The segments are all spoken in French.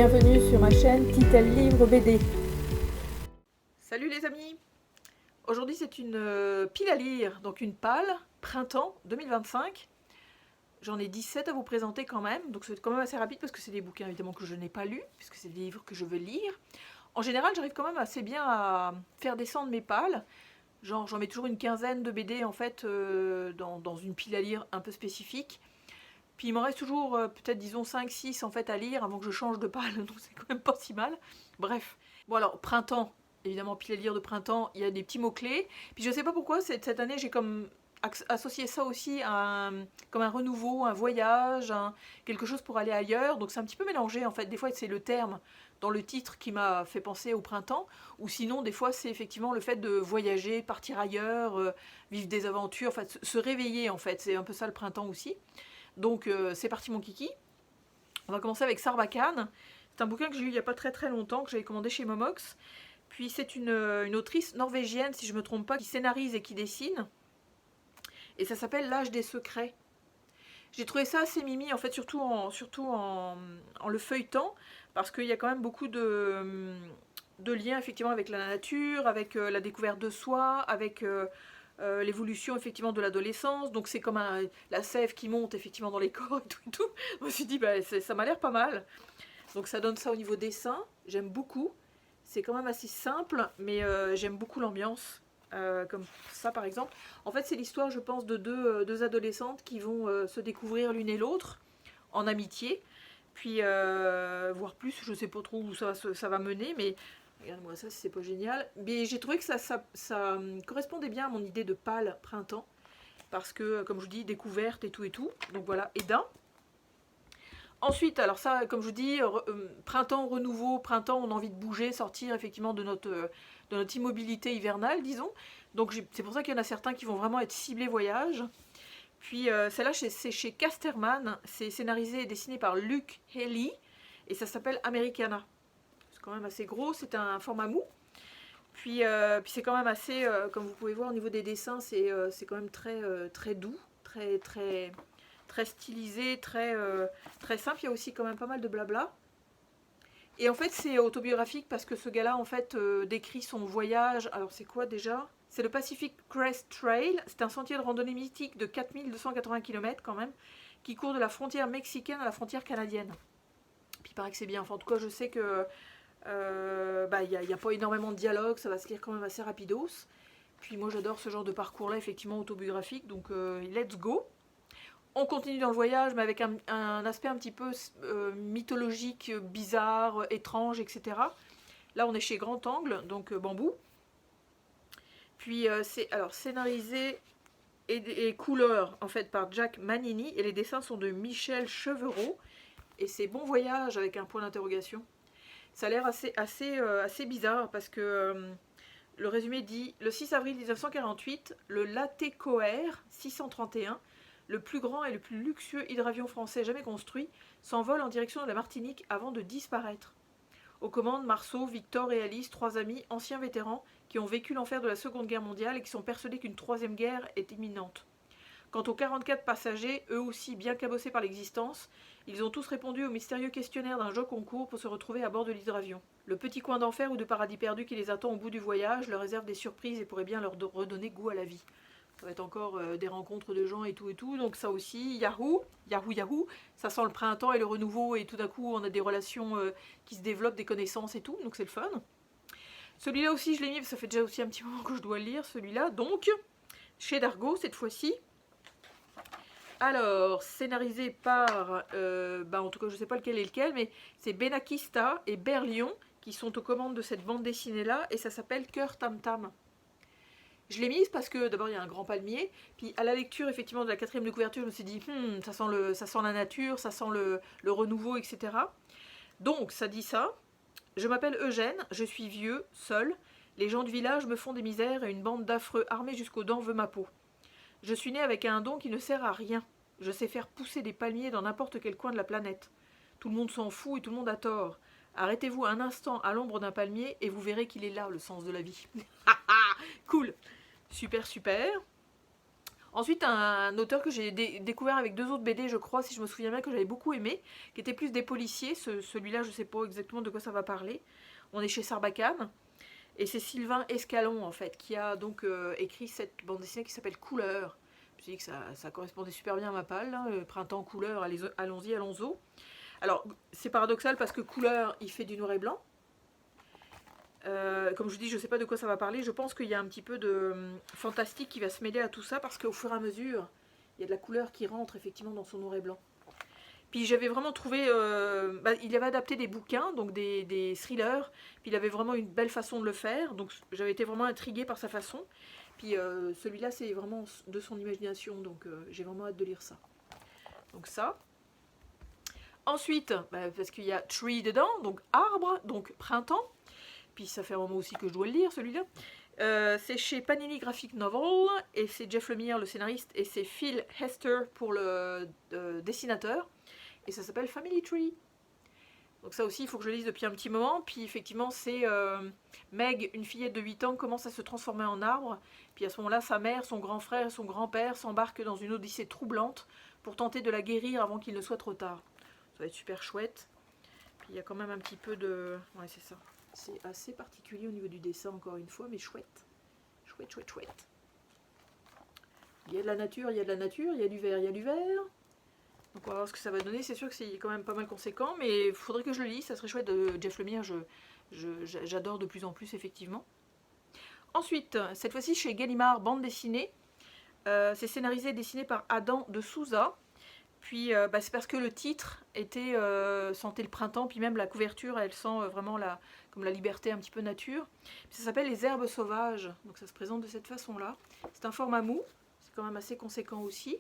bienvenue sur ma chaîne Titel Livre BD. Salut les amis. Aujourd'hui c'est une pile à lire, donc une palle, printemps 2025. J'en ai 17 à vous présenter quand même, donc c'est quand même assez rapide parce que c'est des bouquins évidemment que je n'ai pas lus, puisque c'est des livres que je veux lire. En général j'arrive quand même assez bien à faire descendre mes pales. Genre j'en mets toujours une quinzaine de BD en fait dans une pile à lire un peu spécifique. Puis il m'en reste toujours peut-être disons 5-6 en fait à lire avant que je change de palle, donc c'est quand même pas si mal. Bref. Bon alors, printemps, évidemment pile à lire de printemps, il y a des petits mots-clés. Puis je sais pas pourquoi, cette année j'ai comme associé ça aussi à comme un renouveau, un voyage, quelque chose pour aller ailleurs. Donc c'est un petit peu mélangé en fait. Des fois c'est le terme dans le titre qui m'a fait penser au printemps, ou sinon des fois c'est effectivement le fait de voyager, partir ailleurs, vivre des aventures, en fait, se réveiller en fait. C'est un peu ça le printemps aussi. Donc c'est parti mon kiki. On va commencer avec Sarbacane. C'est un bouquin que j'ai eu il n'y a pas très longtemps, que j'avais commandé chez Momox. Puis c'est une autrice norvégienne, si je ne me trompe pas, qui scénarise et qui dessine. Et ça s'appelle L'âge des secrets. J'ai trouvé ça assez mimi, en fait, surtout en le feuilletant, parce qu'il y a quand même beaucoup de liens, effectivement, avec la nature, avec la découverte de soi, avec l'évolution, effectivement, de l'adolescence. Donc c'est comme la sève qui monte, effectivement, dans les corps et tout et tout. Je me suis dit, bah, ça m'a l'air pas mal. Donc ça donne ça au niveau dessin, j'aime beaucoup. C'est quand même assez simple, mais j'aime beaucoup l'ambiance. Comme ça par exemple. En fait c'est l'histoire je pense de deux adolescentes qui vont se découvrir l'une et l'autre en amitié. Puis voire plus, je sais pas trop où ça va mener, mais regarde-moi ça si c'est pas génial. Mais j'ai trouvé que ça correspondait bien à mon idée de pâle printemps. Parce que comme je vous dis, découverte et tout. Donc voilà, Eda. Ensuite, alors ça, comme je vous dis, printemps, renouveau, printemps, on a envie de bouger, sortir effectivement de notre immobilité hivernale, disons. Donc c'est pour ça qu'il y en a certains qui vont vraiment être ciblés voyage. Puis celle-là, c'est chez Casterman, c'est scénarisé et dessiné par Luke Haley, et ça s'appelle Americana. C'est quand même assez gros, c'est un format mou. Puis c'est quand même assez, comme vous pouvez voir au niveau des dessins, c'est quand même très doux, très stylisé, très simple. Il y a aussi quand même pas mal de blabla. Et en fait, c'est autobiographique parce que ce gars-là, en fait, décrit son voyage. Alors, c'est quoi déjà? C'est le Pacific Crest Trail. C'est un sentier de randonnée mythique de 4280 km quand même, qui court de la frontière mexicaine à la frontière canadienne. Puis il paraît que c'est bien. Enfin, en tout cas, je sais que il n'y a pas énormément de dialogue, ça va se lire quand même assez rapidos. Puis moi, j'adore ce genre de parcours-là, effectivement autobiographique. Donc, let's go. On continue dans le voyage, mais avec un aspect un petit peu mythologique, bizarre, étrange, etc. Là, on est chez Grand Angle, donc Bambou. Puis, c'est alors scénarisé et couleur, en fait, par Jack Manini. Et les dessins sont de Michel Chevreau. Et c'est Bon Voyage avec un point d'interrogation. Ça a l'air assez bizarre, parce que le résumé dit « Le 6 avril 1948, le Latécoère 631 le plus grand et le plus luxueux hydravion français jamais construit, s'envole en direction de la Martinique avant de disparaître. Aux commandes, Marceau, Victor et Alice, trois amis, anciens vétérans, qui ont vécu l'enfer de la Seconde Guerre mondiale et qui sont persuadés qu'une troisième guerre est imminente. Quant aux 44 passagers, eux aussi bien cabossés par l'existence, ils ont tous répondu au mystérieux questionnaire d'un jeu concours pour se retrouver à bord de l'hydravion. Le petit coin d'enfer ou de paradis perdu qui les attend au bout du voyage leur réserve des surprises et pourrait bien leur redonner goût à la vie. Ça va être encore des rencontres de gens et tout. Donc ça aussi, Yahoo, ça sent le printemps et le renouveau et tout d'un coup on a des relations qui se développent, des connaissances et tout, donc c'est le fun. Celui-là aussi je l'ai mis, parce que ça fait déjà aussi un petit moment que je dois le lire, celui-là. Donc, chez Dargaud cette fois-ci. Alors, scénarisé par, en tout cas je ne sais pas lequel est lequel, mais c'est Benakista et Berlion qui sont aux commandes de cette bande dessinée-là, et ça s'appelle Cœur Tam Tam. Je l'ai mise parce que d'abord il y a un grand palmier, puis à la lecture effectivement de la quatrième de couverture, je me suis dit ça sent la nature, ça sent le renouveau, etc. Donc ça dit ça. Je m'appelle Eugène, je suis vieux, seul. Les gens du village me font des misères et une bande d'affreux armés jusqu'aux dents veut ma peau. Je suis né avec un don qui ne sert à rien. Je sais faire pousser des palmiers dans n'importe quel coin de la planète. Tout le monde s'en fout et tout le monde a tort. Arrêtez-vous un instant à l'ombre d'un palmier et vous verrez qu'il est là le sens de la vie. Cool. Super. Ensuite, un auteur que j'ai découvert avec 2 autres BD, je crois, si je me souviens bien, que j'avais beaucoup aimé, qui était plus des policiers. Celui-là, je ne sais pas exactement de quoi ça va parler. On est chez Sarbacane. Et c'est Sylvain Escalon, en fait, qui a donc écrit cette bande dessinée qui s'appelle Couleur. Je me suis dit que ça correspondait super bien à ma palle, hein, le printemps couleur, allons-y, allons-y. Alors, c'est paradoxal parce que Couleur, il fait du noir et blanc. Comme je vous dis, je ne sais pas de quoi ça va parler. Je pense qu'il y a un petit peu de fantastique qui va se mêler à tout ça parce qu'au fur et à mesure, il y a de la couleur qui rentre effectivement dans son noir et blanc. Puis j'avais vraiment trouvé... il avait adapté des bouquins, donc des thrillers. Puis il avait vraiment une belle façon de le faire. Donc j'avais été vraiment intriguée par sa façon. Puis celui-là, c'est vraiment de son imagination. Donc j'ai vraiment hâte de lire ça. Donc ça. Ensuite, parce qu'il y a tree dedans, donc arbre, donc printemps. Puis ça fait un moment aussi que je dois le lire, celui-là. C'est chez Panini Graphic Novel, et c'est Jeff Lemire, le scénariste, et c'est Phil Hester pour le dessinateur. Et ça s'appelle Family Tree. Donc ça aussi, il faut que je le lise depuis un petit moment. Puis effectivement, c'est Meg, une fillette de 8 ans, commence à se transformer en arbre. Puis à ce moment-là, sa mère, son grand frère et son grand-père s'embarquent dans une odyssée troublante pour tenter de la guérir avant qu'il ne soit trop tard. Ça va être super chouette. Puis il y a quand même un petit peu de... Ouais, c'est ça. C'est assez particulier au niveau du dessin, encore une fois, mais chouette. Chouette, chouette, chouette. Il y a de la nature, il y a de la nature, il y a du vert, il y a du vert. Donc on va voir ce que ça va donner. C'est sûr que c'est quand même pas mal conséquent, mais il faudrait que je le lise. Ça serait chouette de Jeff Lemire. J'adore de plus en plus, effectivement. Ensuite, cette fois-ci chez Gallimard, bande dessinée. C'est scénarisé et dessiné par Adam de Souza. Puis c'est parce que le titre sentait le printemps, puis même la couverture, elle sent vraiment comme la liberté un petit peu nature. Puis ça s'appelle Les Herbes Sauvages, donc ça se présente de cette façon-là. C'est un format mou, c'est quand même assez conséquent aussi.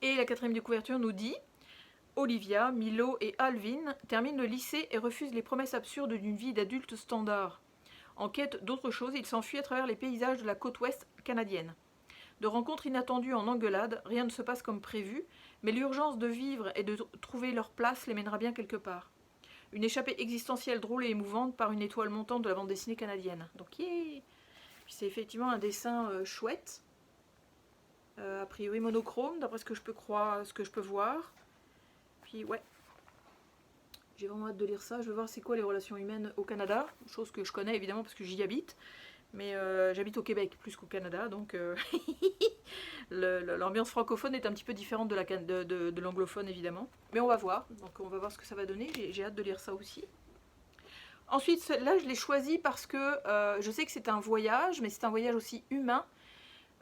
Et la 4e de couverture nous dit « Olivia, Milo et Alvin terminent le lycée et refusent les promesses absurdes d'une vie d'adulte standard. En quête d'autre chose, ils s'enfuient à travers les paysages de la côte ouest canadienne. De rencontres inattendues en engueulade, rien ne se passe comme prévu, mais l'urgence de vivre et de trouver leur place les mènera bien quelque part. Une échappée existentielle drôle et émouvante par une étoile montante de la bande dessinée canadienne. » Donc, yeah. Puis c'est effectivement un dessin chouette. A priori monochrome, d'après ce que je peux voir. Puis ouais. J'ai vraiment hâte de lire ça. Je veux voir c'est quoi les relations humaines au Canada. Chose que je connais évidemment parce que j'y habite. Mais j'habite au Québec plus qu'au Canada, donc l'ambiance francophone est un petit peu différente de l'anglophone évidemment. Mais on va voir, donc on va voir ce que ça va donner, j'ai hâte de lire ça aussi. Ensuite, là je l'ai choisi parce que je sais que c'est un voyage, mais c'est un voyage aussi humain.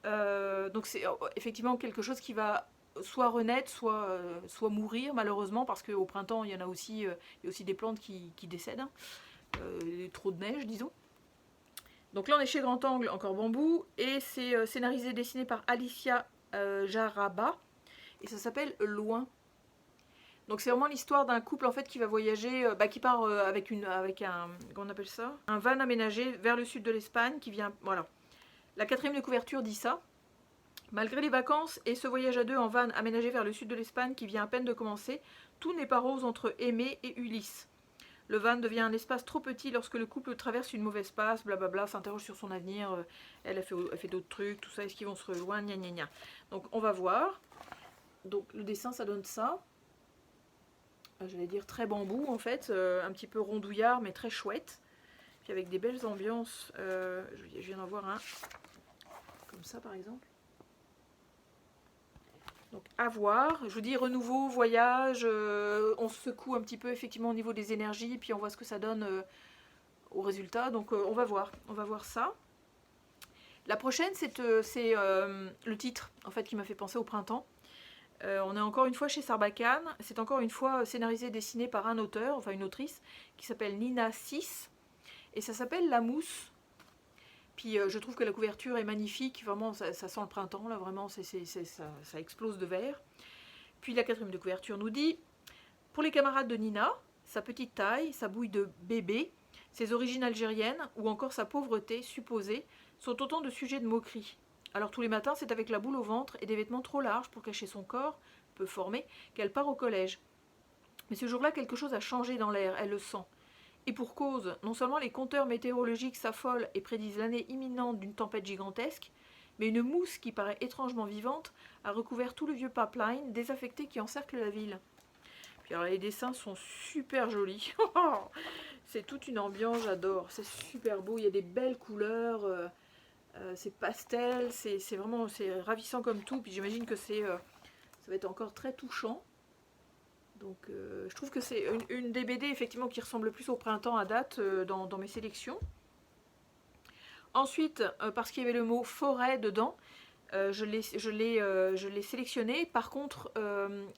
Donc c'est effectivement quelque chose qui va soit renaître, soit mourir malheureusement, parce qu'au printemps il y a aussi des plantes qui décèdent, hein. Trop de neige disons. Donc là on est chez Grand Angle, encore bambou, et c'est scénarisé et dessiné par Alicia Jaraba, et ça s'appelle Loin. Donc c'est vraiment l'histoire d'un couple en fait qui va voyager, qui part avec un, comment on appelle ça, un van aménagé vers le sud de l'Espagne, qui vient, voilà. La 4e de couverture dit ça. Malgré les vacances et ce voyage à deux en van aménagé vers le sud de l'Espagne qui vient à peine de commencer, tout n'est pas rose entre Aimé et Ulysse. Le van devient un espace trop petit lorsque le couple traverse une mauvaise passe, blablabla, s'interroge sur son avenir, elle fait d'autres trucs, tout ça, est-ce qu'ils vont se rejoindre, gna gna gna. Donc on va voir. Donc le dessin ça donne ça. J'allais dire très bambou en fait, un petit peu rondouillard mais très chouette. Puis avec des belles ambiances, je viens d'en voir un comme ça par exemple. Donc à voir, je vous dis renouveau, voyage, on se secoue un petit peu effectivement au niveau des énergies, puis on voit ce que ça donne au résultat, donc on va voir ça. La prochaine c'est le titre en fait qui m'a fait penser au printemps. On est encore une fois chez Sarbacane, c'est encore une fois scénarisé et dessiné par un auteur, enfin une autrice, qui s'appelle Nina Sis, et ça s'appelle La Mousse. Puis je trouve que la couverture est magnifique, vraiment ça sent le printemps, là vraiment ça explose de vert. Puis la 4e de couverture nous dit « Pour les camarades de Nina, sa petite taille, sa bouille de bébé, ses origines algériennes ou encore sa pauvreté supposée sont autant de sujets de moquerie. Alors tous les matins, c'est avec la boule au ventre et des vêtements trop larges pour cacher son corps, peu formé, qu'elle part au collège. Mais ce jour-là, quelque chose a changé dans l'air, elle le sent. Et pour cause, non seulement les compteurs météorologiques s'affolent et prédisent l'année imminente d'une tempête gigantesque, mais une mousse qui paraît étrangement vivante a recouvert tout le vieux pipeline désaffecté qui encercle la ville. Puis alors les dessins sont super jolis. C'est toute une ambiance, j'adore. C'est super beau, il y a des belles couleurs, c'est pastel, c'est vraiment ravissant comme tout. Puis j'imagine que ça va être encore très touchant. Donc je trouve que c'est une des BD effectivement qui ressemble le plus au printemps à date dans mes sélections. Ensuite, parce qu'il y avait le mot forêt dedans, je l'ai sélectionné. Par contre,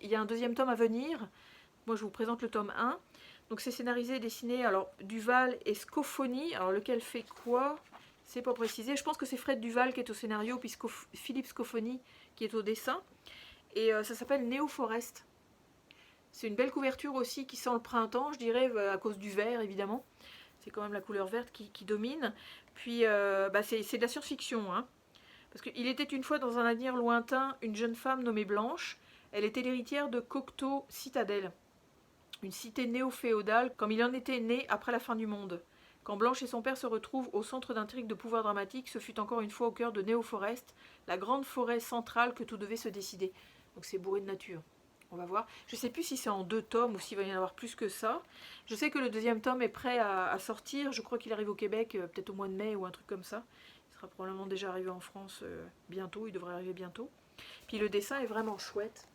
il y a un deuxième tome à venir. Moi, je vous présente le tome 1. Donc, c'est scénarisé et dessiné. Alors, Duval et Scofoni. Alors, lequel fait quoi? C'est pas précisé. Je pense que c'est Fred Duval qui est au scénario, puis Philippe Scofoni qui est au dessin. Et ça s'appelle Neo Forest. C'est une belle couverture aussi qui sent le printemps, je dirais, à cause du vert, évidemment. C'est quand même la couleur verte qui domine. Puis, c'est de la science-fiction, hein. Parce qu'il était une fois dans un avenir lointain une jeune femme nommée Blanche. Elle était l'héritière de Cocteau Citadel, une cité néo-féodale comme il en était né après la fin du monde. Quand Blanche et son père se retrouvent au centre d'intrigue de pouvoir dramatique, ce fut encore une fois au cœur de Neo Forest, la grande forêt centrale que tout devait se décider. Donc c'est bourré de nature. On va voir. Je ne sais plus si c'est en 2 tomes ou s'il va y en avoir plus que ça. Je sais que le deuxième tome est prêt à sortir. Je crois qu'il arrive au Québec peut-être au mois de mai ou un truc comme ça. Il sera probablement déjà arrivé en France bientôt. Il devrait arriver bientôt. Puis le dessin est vraiment chouette.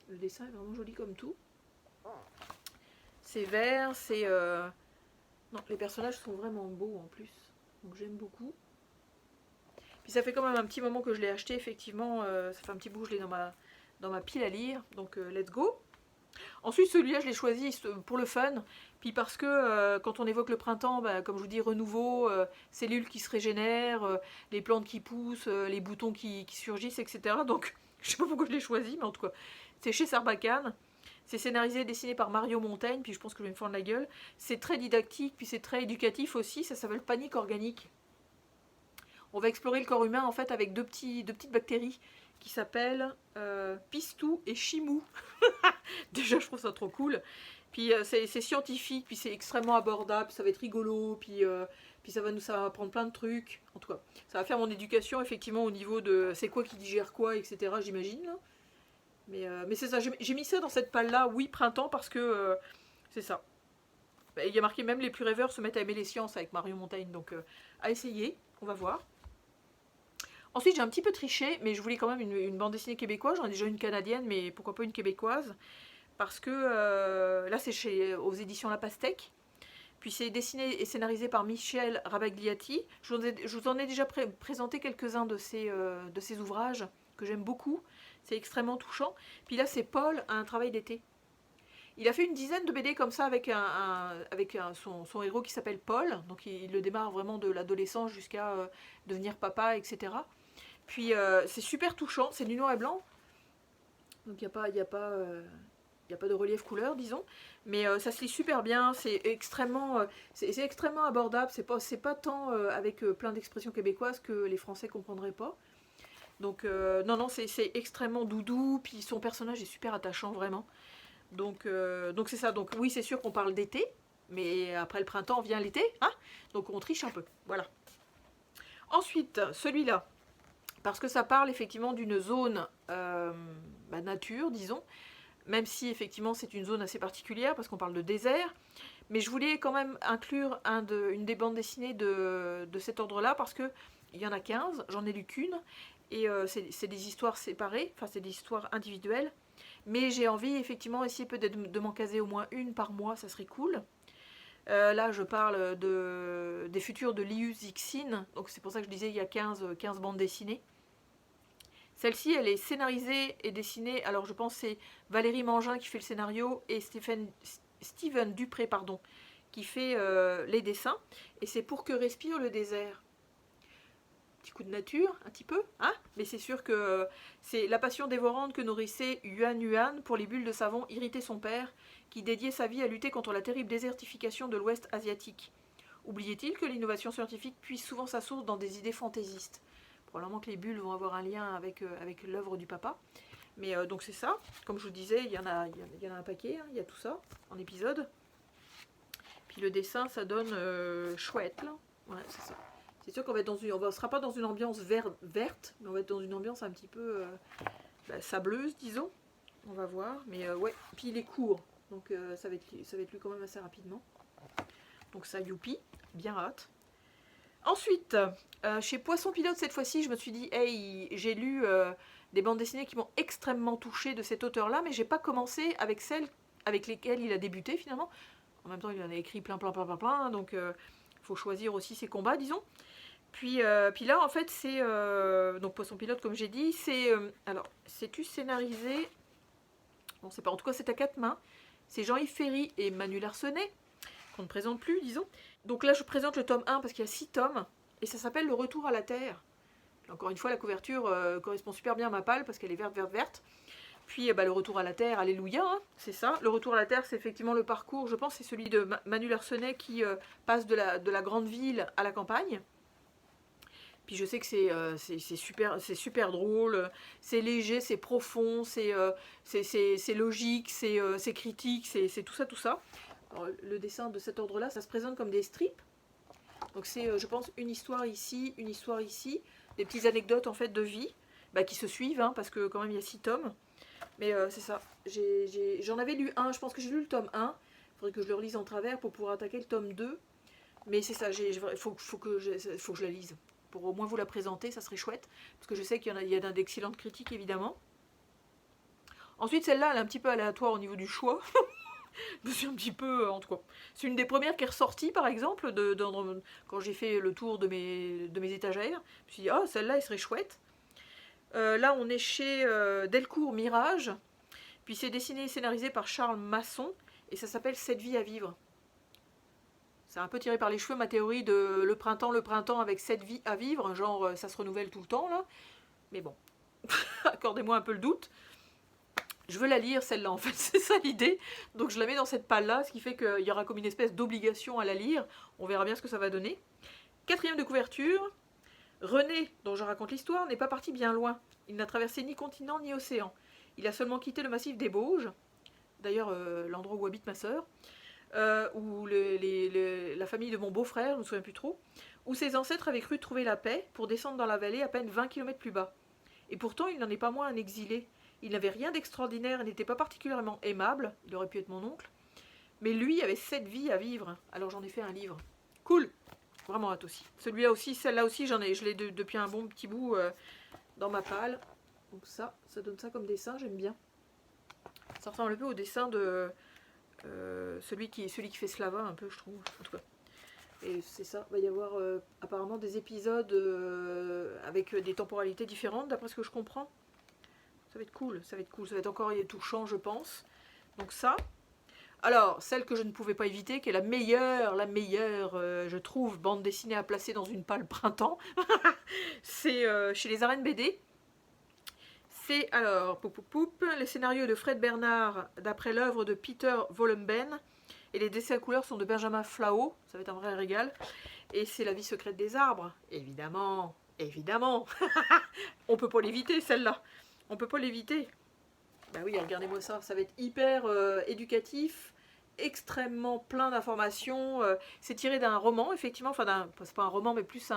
Le dessin est vraiment joli comme tout. C'est vert, c'est... Non, les personnages sont vraiment beaux en plus. Donc j'aime beaucoup. Puis ça fait quand même un petit moment que je l'ai acheté, effectivement. Ça fait un petit bout que je l'ai dans ma pile à lire. Donc let's go. Ensuite, celui-là, je l'ai choisi pour le fun. Puis parce que quand on évoque le printemps, comme je vous dis, renouveau, cellules qui se régénèrent, les plantes qui poussent, les boutons qui surgissent, etc. Donc, je sais pas pourquoi je l'ai choisi, mais en tout cas, c'est chez Sarbacane. C'est scénarisé et dessiné par Mario Montaigne, puis je pense que je vais me fendre la gueule. C'est très didactique, puis c'est très éducatif aussi. Ça s'appelle Panique organique. On va explorer le corps humain en fait avec deux petites bactéries qui s'appellent Pistou et Chimou. Déjà, je trouve ça trop cool. Puis c'est scientifique, puis c'est extrêmement abordable, ça va être rigolo, puis ça va apprendre plein de trucs. En tout cas, ça va faire mon éducation effectivement au niveau de c'est quoi qui digère quoi, etc. J'imagine. Mais c'est ça, j'ai mis ça dans cette palle-là, oui, printemps, parce que c'est ça. Il y a marqué même les plus rêveurs se mettent à aimer les sciences avec Mario Montaigne, donc à essayer, on va voir. Ensuite, j'ai un petit peu triché, mais je voulais quand même une bande dessinée québécoise. J'en ai déjà une canadienne, mais pourquoi pas une québécoise? Parce que là, c'est aux éditions La Pastèque. Puis c'est dessiné et scénarisé par Michel Rabagliati. Je vous en ai déjà présenté quelques-uns de ces ouvrages que j'aime beaucoup. C'est extrêmement touchant. Puis là, c'est Paul, un travail d'été. Il a fait une dizaine de BD comme ça avec son héros qui s'appelle Paul. Donc il le démarre vraiment de l'adolescence jusqu'à devenir papa, etc. Puis c'est super touchant, c'est du noir et blanc. Donc il n'y a pas de relief couleur, disons. Mais ça se lit super bien, c'est extrêmement abordable. C'est pas tant avec plein d'expressions québécoises que les Français ne comprendraient pas. Donc non, c'est extrêmement doudou. Puis son personnage est super attachant, vraiment. Donc c'est ça. Donc oui, c'est sûr qu'on parle d'été. Mais après le printemps vient l'été. Hein, donc on triche un peu. Voilà. Ensuite, celui-là. Parce que ça parle effectivement d'une zone nature, disons, même si effectivement c'est une zone assez particulière, parce qu'on parle de désert, mais je voulais quand même inclure une des bandes dessinées de cet ordre-là, parce qu'il y en a 15, j'en ai lu qu'une, et c'est des histoires séparées, enfin c'est des histoires individuelles, mais j'ai envie effectivement essayer peut-être de m'en caser au moins une par mois, ça serait cool. Là, je parle des futurs de Liu Cixin, donc c'est pour ça que je disais il y a 15 bandes dessinées. Celle-ci, elle est scénarisée et dessinée, alors je pense que c'est Valérie Mangin qui fait le scénario et Steven Dupré, qui fait les dessins. Et c'est Pour que respire le désert. Petit coup de nature, un petit peu, hein, mais c'est sûr que c'est la passion dévorante que nourrissait Yuan Yuan pour les bulles de savon irriter son père, qui dédiait sa vie à lutter contre la terrible désertification de l'Ouest asiatique. Oubliait-il que l'innovation scientifique puise souvent sa source dans des idées fantaisistes? Probablement que les bulles vont avoir un lien avec l'œuvre du papa. Mais donc c'est ça. Comme je vous disais, il y en a un paquet, hein, il y a tout ça en épisode. Puis le dessin, ça donne chouette, là. Ouais, c'est ça. C'est sûr qu'on va être sera pas dans une ambiance verte, mais on va être dans une ambiance un petit peu sableuse, disons. On va voir, mais ouais. Puis il est court, donc ça va être lu quand même assez rapidement. Donc ça, youpi, bien hâte. Ensuite, chez Poisson Pilote, cette fois-ci, je me suis dit, hey, j'ai lu des bandes dessinées qui m'ont extrêmement touchée de cet auteur-là, mais j'ai pas commencé avec celles avec lesquelles il a débuté finalement. En même temps, il en a écrit plein, donc il faut choisir aussi ses combats, disons. Puis là, en fait, c'est donc Poisson Pilote, comme j'ai dit, c'est alors, c'est-tu scénarisé? Bon, c'est pas. En tout cas, c'est à 4 mains. C'est Jean-Yves Ferry et Manu Larsenet, qu'on ne présente plus, disons. Donc là, je présente le tome 1 parce qu'il y a 6 tomes, et ça s'appelle Le Retour à la Terre. Encore une fois, la couverture correspond super bien à ma palle parce qu'elle est verte. Puis le Retour à la Terre, alléluia, hein, c'est ça. Le Retour à la Terre, c'est effectivement le parcours, je pense, c'est celui de Manu Larsenet qui passe de la grande ville à la campagne. Puis je sais que c'est super drôle, c'est léger, c'est profond, c'est logique, c'est critique, c'est tout ça. Alors, le dessin de cet ordre-là, ça se présente comme des strips. Donc c'est, je pense, une histoire ici, des petites anecdotes en fait de vie qui se suivent, hein, parce que quand même il y a 6 tomes. Mais c'est ça, j'en avais lu un, je pense que j'ai lu le tome 1, il faudrait que je le relise en travers pour pouvoir attaquer le tome 2. Mais c'est ça, il faut que je la lise. Pour au moins vous la présenter, ça serait chouette. Parce que je sais qu'il y a d'excellentes critiques, évidemment. Ensuite, celle-là, elle est un petit peu aléatoire au niveau du choix. Je me suis un petit peu... En tout cas, c'est une des premières qui est ressortie, par exemple, quand j'ai fait le tour de mes étagères. Je me suis dit, oh, celle-là, elle serait chouette. Là, on est chez Delcourt Mirage. Puis c'est dessiné et scénarisé par Charles Masson. Et ça s'appelle Cette vie à vivre. C'est un peu tiré par les cheveux ma théorie de le printemps avec 7 vies à vivre, genre ça se renouvelle tout le temps là. Mais bon, accordez-moi un peu le doute. Je veux la lire celle-là en fait, c'est ça l'idée. Donc je la mets dans cette palle-là, ce qui fait qu'il y aura comme une espèce d'obligation à la lire. On verra bien ce que ça va donner. 4e de couverture. René, dont je raconte l'histoire, n'est pas parti bien loin. Il n'a traversé ni continent ni océan. Il a seulement quitté le massif des Bauges, d'ailleurs l'endroit où habite ma sœur. Où la famille de mon beau-frère, je ne me souviens plus trop, où ses ancêtres avaient cru trouver la paix pour descendre dans la vallée à peine 20 km plus bas. Et pourtant, il n'en est pas moins un exilé. Il n'avait rien d'extraordinaire et n'était pas particulièrement aimable, il aurait pu être mon oncle, mais lui avait 7 vies à vivre, alors j'en ai fait un livre. Cool, vraiment hâte aussi. Celui-là aussi, celle-là aussi, je l'ai depuis un bon petit bout dans ma palle. Donc ça donne ça comme dessin, j'aime bien. Ça ressemble un peu au dessin de... celui qui fait Slava un peu, je trouve, en tout cas. Et c'est ça, il va y avoir apparemment des épisodes avec des temporalités différentes d'après ce que je comprends. Ça va être cool, ça va être encore touchant je pense. Donc ça. Alors, celle que je ne pouvais pas éviter, qui est la meilleure, je trouve, bande dessinée à placer dans une palle printemps, c'est chez les Arènes BD. C'est alors, les scénarios de Fred Bernard d'après l'œuvre de Peter Wollenben et les dessins à couleurs sont de Benjamin Flao, ça va être un vrai régal. Et c'est La vie secrète des arbres, évidemment, on peut pas l'éviter celle-là, on peut pas l'éviter. Bah oui, regardez-moi ça, ça va être hyper éducatif, extrêmement plein d'informations. C'est tiré d'un roman, effectivement, enfin c'est pas un roman, mais plus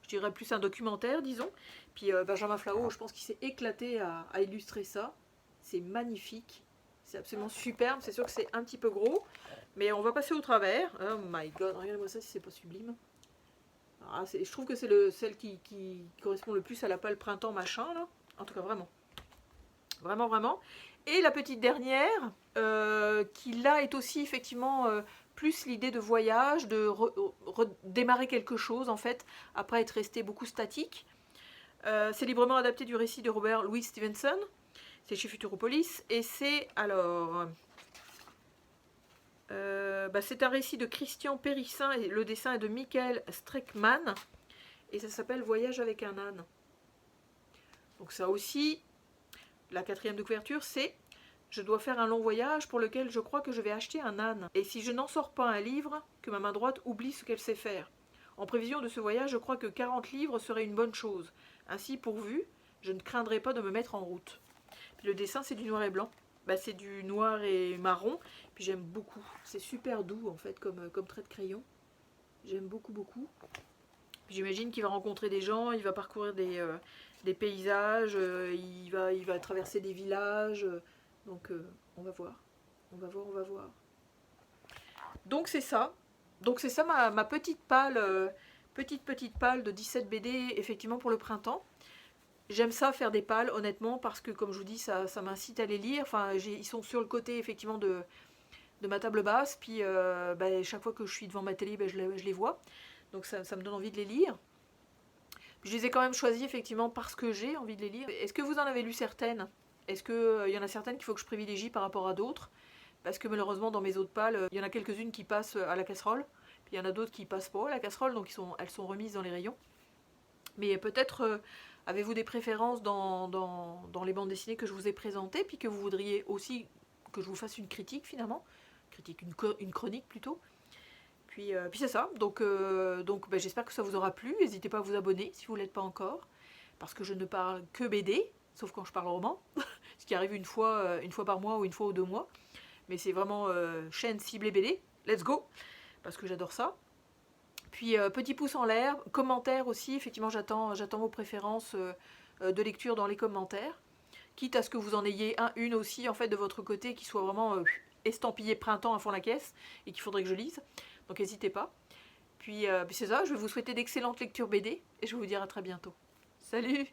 je dirais plus un documentaire, disons. Puis Benjamin Flao, je pense qu'il s'est éclaté à illustrer ça. C'est magnifique, c'est absolument superbe. C'est sûr que c'est un petit peu gros, mais on va passer au travers. Oh my god, regardez-moi ça si c'est pas sublime. Alors, je trouve que c'est celle qui correspond le plus à la palle printemps machin, là. En tout cas, vraiment. Vraiment. Et la petite dernière, qui là est aussi effectivement plus l'idée de voyage, de redémarrer quelque chose en fait, après être resté beaucoup statique. C'est librement adapté du récit de Robert Louis Stevenson, c'est chez Futuropolis, et c'est alors... c'est un récit de Christian Périssin, et le dessin est de Michael Streckmann, et ça s'appelle Voyage avec un âne. Donc ça aussi... La 4e de couverture, c'est « Je dois faire un long voyage pour lequel je crois que je vais acheter un âne. Et si je n'en sors pas un livre, que ma main droite oublie ce qu'elle sait faire. En prévision de ce voyage, je crois que 40 livres serait une bonne chose. Ainsi, pourvu, je ne craindrai pas de me mettre en route. » Puis le dessin, c'est du noir et blanc. C'est du noir et marron. Puis j'aime beaucoup. C'est super doux, en fait, comme trait de crayon. J'aime beaucoup. Puis j'imagine qu'il va rencontrer des gens, il va parcourir des paysages, il va traverser des villages. Donc on va voir. On va voir, on va voir. Donc c'est ça. Donc c'est ça ma petite palle, petite palle de 17 BD, effectivement pour le printemps. J'aime ça faire des pales, honnêtement, parce que comme je vous dis, ça m'incite à les lire. Enfin, ils sont sur le côté, effectivement, de ma table basse. Puis chaque fois que je suis devant ma télé, je les vois. Donc ça me donne envie de les lire. Je les ai quand même choisis, effectivement, parce que j'ai envie de les lire. Est-ce que vous en avez lu certaines? Est-ce qu'il y en a certaines qu'il faut que je privilégie par rapport à d'autres? Parce que malheureusement, dans mes autres pales, il y en a quelques-unes qui passent à la casserole. Puis il y en a d'autres qui passent pas à la casserole, donc elles sont remises dans les rayons. Mais peut-être avez-vous des préférences dans les bandes dessinées que je vous ai présentées, puis que vous voudriez aussi que je vous fasse une critique finalement, une chronique plutôt. Puis c'est ça, donc j'espère que ça vous aura plu. N'hésitez pas à vous abonner si vous ne l'êtes pas encore, parce que je ne parle que BD, sauf quand je parle roman, ce qui arrive une fois par mois ou une fois ou 2 mois. Mais c'est vraiment chaîne ciblée BD, let's go, parce que j'adore ça. Puis petit pouce en l'air, commentaires aussi, effectivement j'attends vos préférences de lecture dans les commentaires. Quitte à ce que vous en ayez une aussi en fait de votre côté qui soit vraiment estampillé printemps à fond la caisse et qu'il faudrait que je lise. Donc n'hésitez pas. Puis c'est ça, je vais vous souhaiter d'excellentes lectures BD et je vais vous dire à très bientôt. Salut!